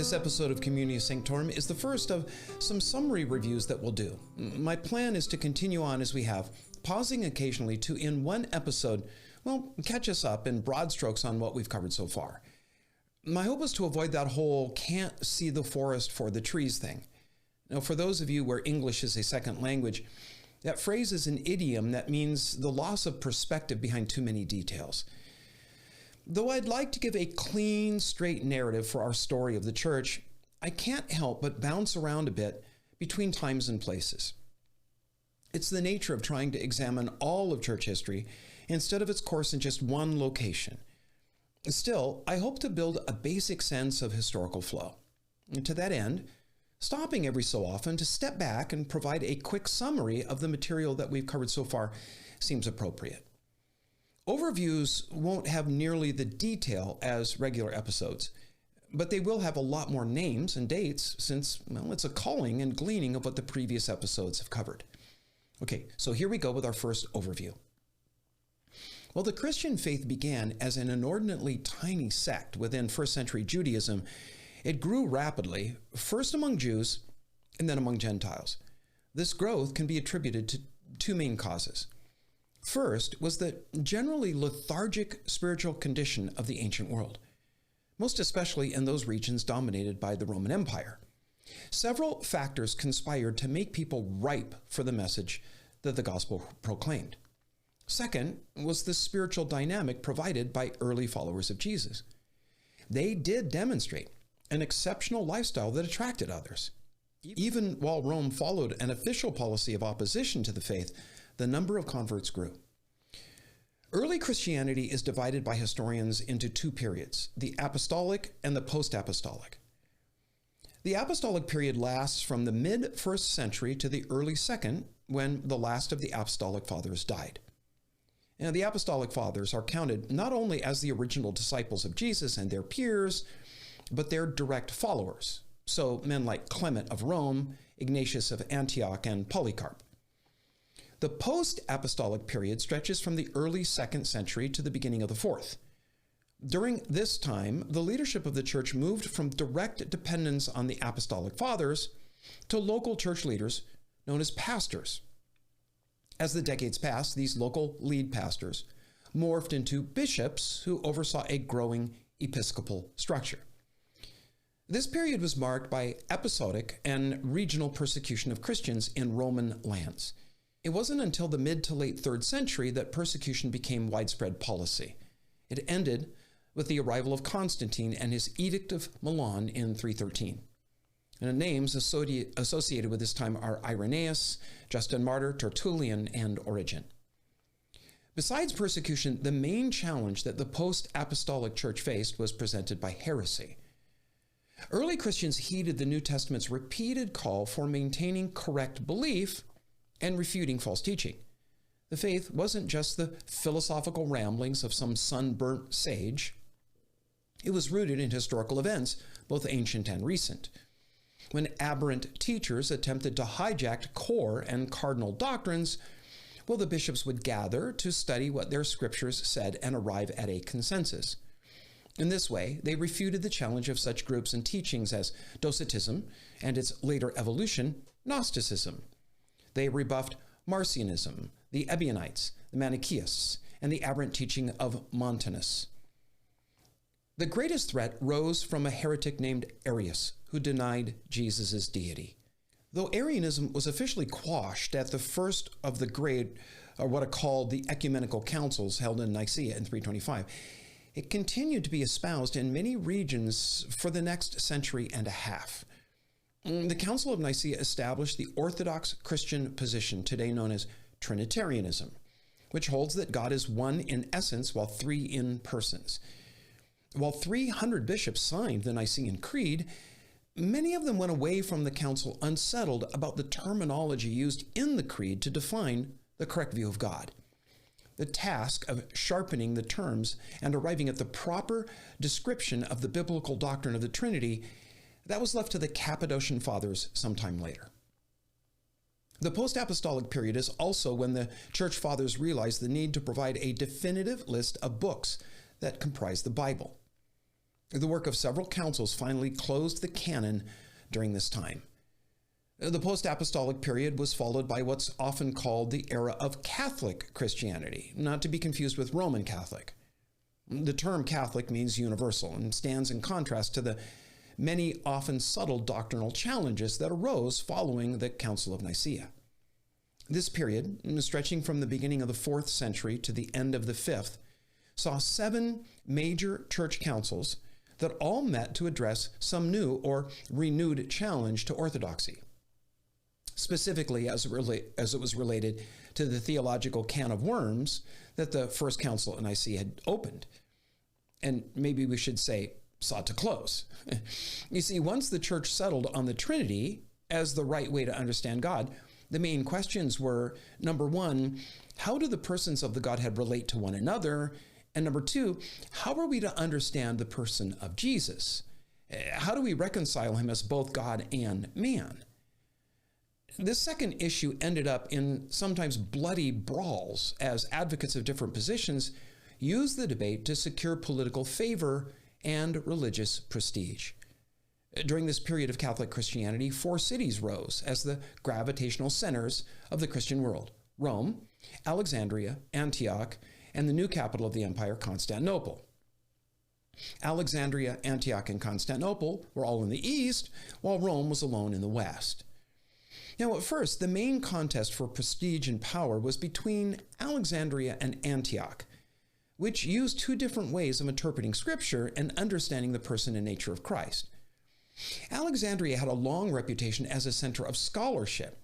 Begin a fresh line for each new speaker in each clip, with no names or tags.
This episode of Communio Sanctorum is the first of some summary reviews that we'll do. My plan is to continue on as we have, pausing occasionally to, in one episode, catch us up in broad strokes on what we've covered so far. My hope is to avoid that whole can't see the forest for the trees thing. Now, for those of you where English is a second language, that phrase is an idiom that means the loss of perspective behind too many details. Though I'd like to give a clean, straight narrative for our story of the church, I can't help but bounce around a bit between times and places. It's the nature of trying to examine all of church history instead of its course in just one location. Still, I hope to build a basic sense of historical flow. And to that end, stopping every so often to step back and provide a quick summary of the material that we've covered so far seems appropriate. Overviews won't have nearly the detail as regular episodes, but they will have a lot more names and dates since, it's a culling and gleaning of what the previous episodes have covered. Okay, so here we go with our first overview. Well, the Christian faith began as an inordinately tiny sect within first century Judaism. It grew rapidly, first among Jews and then among Gentiles. This growth can be attributed to two main causes. First was the generally lethargic spiritual condition of the ancient world, most especially in those regions dominated by the Roman Empire. Several factors conspired to make people ripe for the message that the gospel proclaimed. Second was the spiritual dynamic provided by early followers of Jesus. They did demonstrate an exceptional lifestyle that attracted others. Even while Rome followed an official policy of opposition to the faith, the number of converts grew. Early Christianity is divided by historians into two periods, the apostolic and the post-apostolic. The apostolic period lasts from the mid-1st century to the early 2nd, when the last of the apostolic fathers died. Now, the apostolic fathers are counted not only as the original disciples of Jesus and their peers, but their direct followers. So men like Clement of Rome, Ignatius of Antioch, and Polycarp. The post-apostolic period stretches from the early 2nd century to the beginning of the 4th. During this time, the leadership of the church moved from direct dependence on the apostolic fathers to local church leaders known as pastors. As the decades passed, these local lead pastors morphed into bishops who oversaw a growing episcopal structure. This period was marked by episodic and regional persecution of Christians in Roman lands. It wasn't until the mid to late 3rd century that persecution became widespread policy. It ended with the arrival of Constantine and his Edict of Milan in 313. And the names associated with this time are Irenaeus, Justin Martyr, Tertullian, and Origen. Besides persecution, the main challenge that the post-apostolic church faced was presented by heresy. Early Christians heeded the New Testament's repeated call for maintaining correct belief and refuting false teaching. The faith wasn't just the philosophical ramblings of some sunburnt sage. It was rooted in historical events, both ancient and recent. When aberrant teachers attempted to hijack core and cardinal doctrines, the bishops would gather to study what their scriptures said and arrive at a consensus. In this way, they refuted the challenge of such groups and teachings as Docetism and its later evolution, Gnosticism. They rebuffed Marcionism, the Ebionites, the Manichaeists, and the aberrant teaching of Montanus. The greatest threat rose from a heretic named Arius, who denied Jesus' deity. Though Arianism was officially quashed at the first of the great, or what are called the ecumenical councils held in Nicaea in 325, it continued to be espoused in many regions for the next century and a half. The Council of Nicaea established the Orthodox Christian position, today known as Trinitarianism, which holds that God is one in essence while three in persons. While 300 bishops signed the Nicene Creed, many of them went away from the council unsettled about the terminology used in the creed to define the correct view of God. The task of sharpening the terms and arriving at the proper description of the biblical doctrine of the Trinity, that was left to the Cappadocian Fathers sometime later. The post-apostolic period is also when the church fathers realized the need to provide a definitive list of books that comprise the Bible. The work of several councils finally closed the canon during this time. The post-apostolic period was followed by what's often called the era of Catholic Christianity, not to be confused with Roman Catholic. The term Catholic means universal and stands in contrast to the many often subtle doctrinal challenges that arose following the Council of Nicaea. This period, stretching from the beginning of the 4th century to the end of the 5th, saw 7 major church councils that all met to address some new or renewed challenge to orthodoxy. Specifically, as it was related to the theological can of worms that the First Council of Nicaea had opened, and maybe we should say sought to close. You see, once the church settled on the Trinity as the right way to understand God, the main questions were, number 1, how do the persons of the Godhead relate to one another? And number 2, how are we to understand the person of Jesus? How do we reconcile him as both God and man? This second issue ended up in sometimes bloody brawls as advocates of different positions used the debate to secure political favor and religious prestige. During this period of Catholic Christianity, 4 cities rose as the gravitational centers of the Christian world: Rome, Alexandria, Antioch, and the new capital of the empire, Constantinople. Alexandria, Antioch, and Constantinople were all in the east, while Rome was alone in the west. Now, at first, the main contest for prestige and power was between Alexandria and Antioch, which used 2 different ways of interpreting Scripture and understanding the person and nature of Christ. Alexandria had a long reputation as a center of scholarship,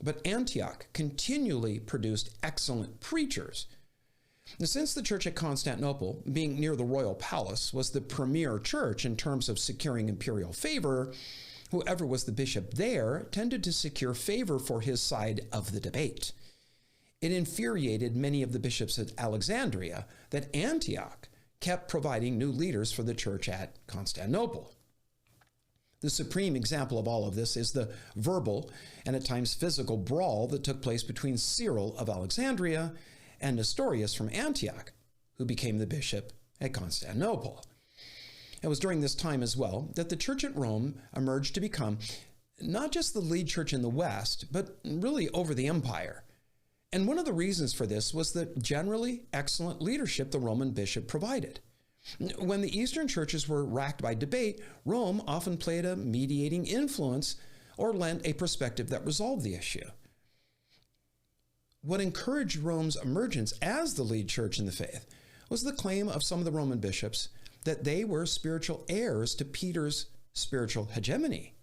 but Antioch continually produced excellent preachers. Now, since the church at Constantinople, being near the royal palace, was the premier church in terms of securing imperial favor, whoever was the bishop there tended to secure favor for his side of the debate. It infuriated many of the bishops at Alexandria that Antioch kept providing new leaders for the church at Constantinople. The supreme example of all of this is the verbal and at times physical brawl that took place between Cyril of Alexandria and Nestorius from Antioch, who became the bishop at Constantinople. It was during this time as well that the church at Rome emerged to become not just the lead church in the West, but really over the empire. And one of the reasons for this was the generally excellent leadership the Roman bishop provided. When the Eastern churches were racked by debate, Rome often played a mediating influence or lent a perspective that resolved the issue. What encouraged Rome's emergence as the lead church in the faith was the claim of some of the Roman bishops that they were spiritual heirs to Peter's spiritual hegemony.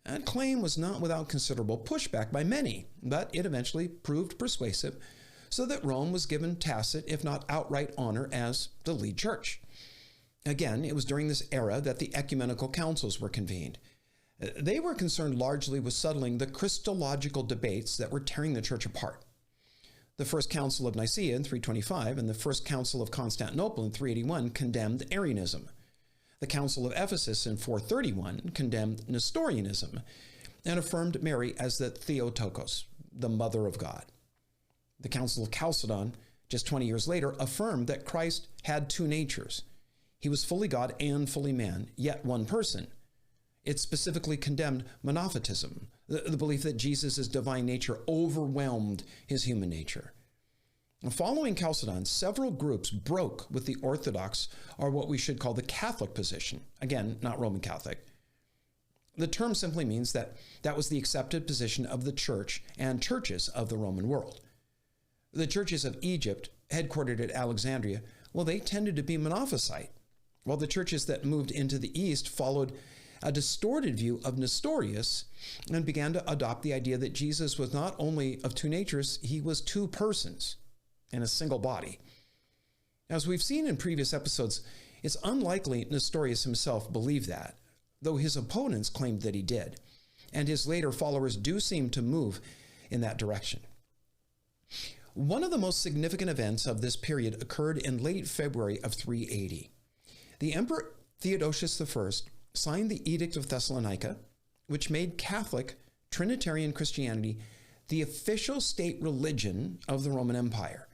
That claim was not without considerable pushback by many, but it eventually proved persuasive, so that Rome was given tacit, if not outright honor as the lead church. Again, it was during this era that the ecumenical councils were convened. They were concerned largely with settling the Christological debates that were tearing the church apart. The First Council of Nicaea in 325 and the First Council of Constantinople in 381 condemned Arianism. The Council of Ephesus in 431 condemned Nestorianism and affirmed Mary as the Theotokos, the Mother of God. The Council of Chalcedon, just 20 years later, affirmed that Christ had 2 natures. He was fully God and fully man, yet one person. It specifically condemned monophysitism, the belief that Jesus' divine nature overwhelmed his human nature. Following Chalcedon, several groups broke with the Orthodox, or what we should call the Catholic position. Again, not Roman Catholic. The term simply means that was the accepted position of the church and churches of the Roman world. The churches of Egypt, headquartered at Alexandria, well, they tended to be Monophysite, while the churches that moved into the East followed a distorted view of Nestorius and began to adopt the idea that Jesus was not only of 2 natures, he was 2 persons in a single body. As we've seen in previous episodes, it's unlikely Nestorius himself believed that, though his opponents claimed that he did, and his later followers do seem to move in that direction. One of the most significant events of this period occurred in late February of 380. The Emperor Theodosius I signed the Edict of Thessalonica, which made Catholic Trinitarian Christianity the official state religion of the Roman Empire.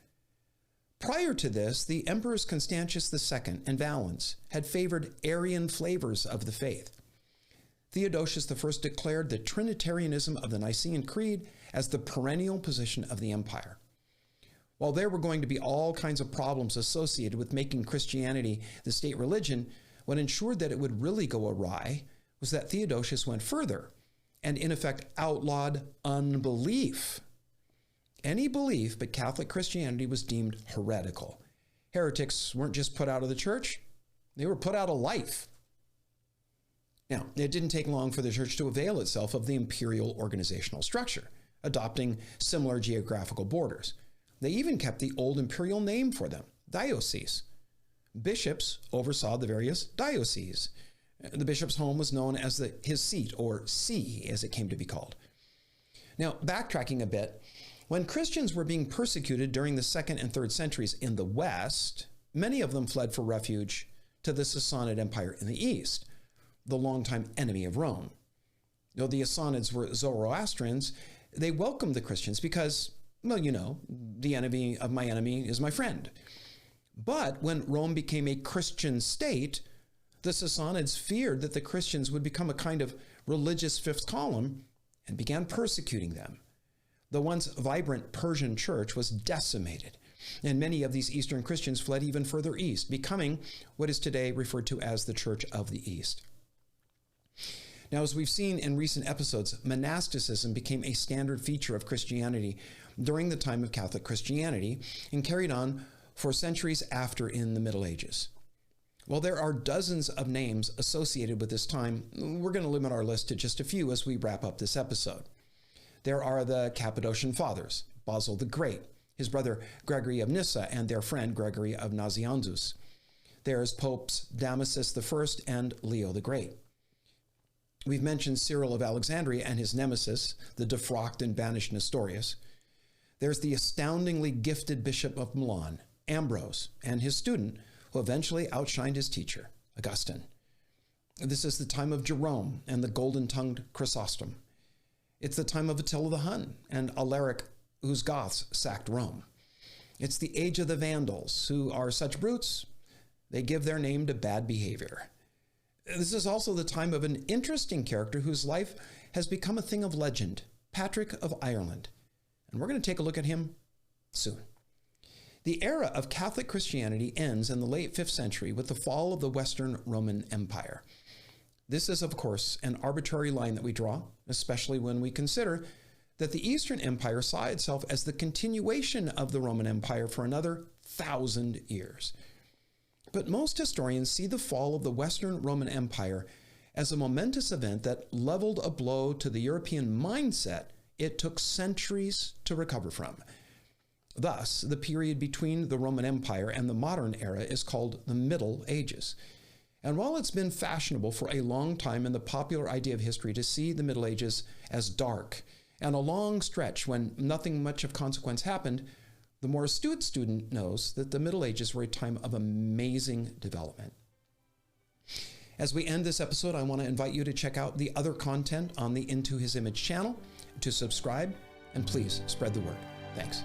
Prior to this, the emperors Constantius II and Valens had favored Arian flavors of the faith. Theodosius I declared the Trinitarianism of the Nicene Creed as the perennial position of the empire. While there were going to be all kinds of problems associated with making Christianity the state religion, what ensured that it would really go awry was that Theodosius went further and in effect outlawed unbelief. Any belief but Catholic Christianity was deemed heretical. Heretics weren't just put out of the church, they were put out of life. Now, it didn't take long for the church to avail itself of the imperial organizational structure, adopting similar geographical borders. They even kept the old imperial name for them, diocese. Bishops oversaw the various dioceses. The bishop's home was known as his seat, or see, as it came to be called. Now, backtracking a bit, when Christians were being persecuted during the 2nd and 3rd centuries in the West, many of them fled for refuge to the Sassanid Empire in the East, the longtime enemy of Rome. Though the Sassanids were Zoroastrians, they welcomed the Christians because, well, you know, the enemy of my enemy is my friend. But when Rome became a Christian state, the Sassanids feared that the Christians would become a kind of religious fifth column and began persecuting them. The once vibrant Persian church was decimated, and many of these Eastern Christians fled even further east, becoming what is today referred to as the Church of the East. Now, as we've seen in recent episodes, monasticism became a standard feature of Christianity during the time of Catholic Christianity and carried on for centuries after in the Middle Ages. While there are dozens of names associated with this time, we're going to limit our list to just a few as we wrap up this episode. There are the Cappadocian Fathers, Basil the Great, his brother Gregory of Nyssa, and their friend Gregory of Nazianzus. There's Popes Damasus I and Leo the Great. We've mentioned Cyril of Alexandria and his nemesis, the defrocked and banished Nestorius. There's the astoundingly gifted Bishop of Milan, Ambrose, and his student, who eventually outshined his teacher, Augustine. This is the time of Jerome and the golden-tongued Chrysostom. It's the time of Attila the Hun and Alaric, whose Goths sacked Rome. It's the age of the Vandals, who are such brutes, they give their name to bad behavior. This is also the time of an interesting character whose life has become a thing of legend, Patrick of Ireland. And we're going to take a look at him soon. The era of Catholic Christianity ends in the late 5th century with the fall of the Western Roman Empire. This is, of course, an arbitrary line that we draw, especially when we consider that the Eastern Empire saw itself as the continuation of the Roman Empire for another 1,000 years. But most historians see the fall of the Western Roman Empire as a momentous event that leveled a blow to the European mindset it took centuries to recover from. Thus, the period between the Roman Empire and the modern era is called the Middle Ages. And while it's been fashionable for a long time in the popular idea of history to see the Middle Ages as dark and a long stretch when nothing much of consequence happened, the more astute student knows that the Middle Ages were a time of amazing development. As we end this episode, I want to invite you to check out the other content on the Into His Image channel, to subscribe, and please spread the word. Thanks.